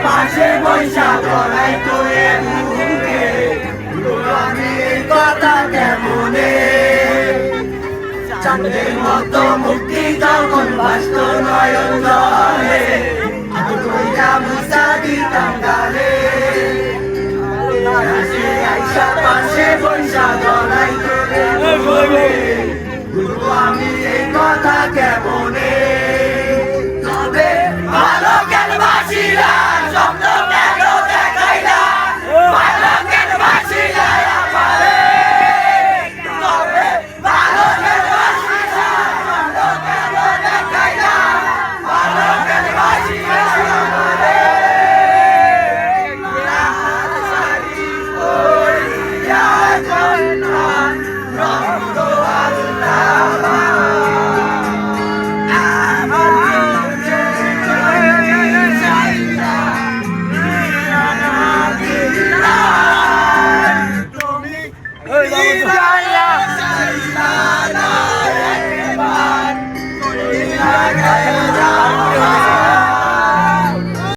পাশে বৈশা গলায় তোরে মুখে কথা কেমনে চাঁদের মতো মুক্তি যখন বাস্ত নয়ন জলে মুসা দিতাম গালে আইসা পাশে বৈশা গলায়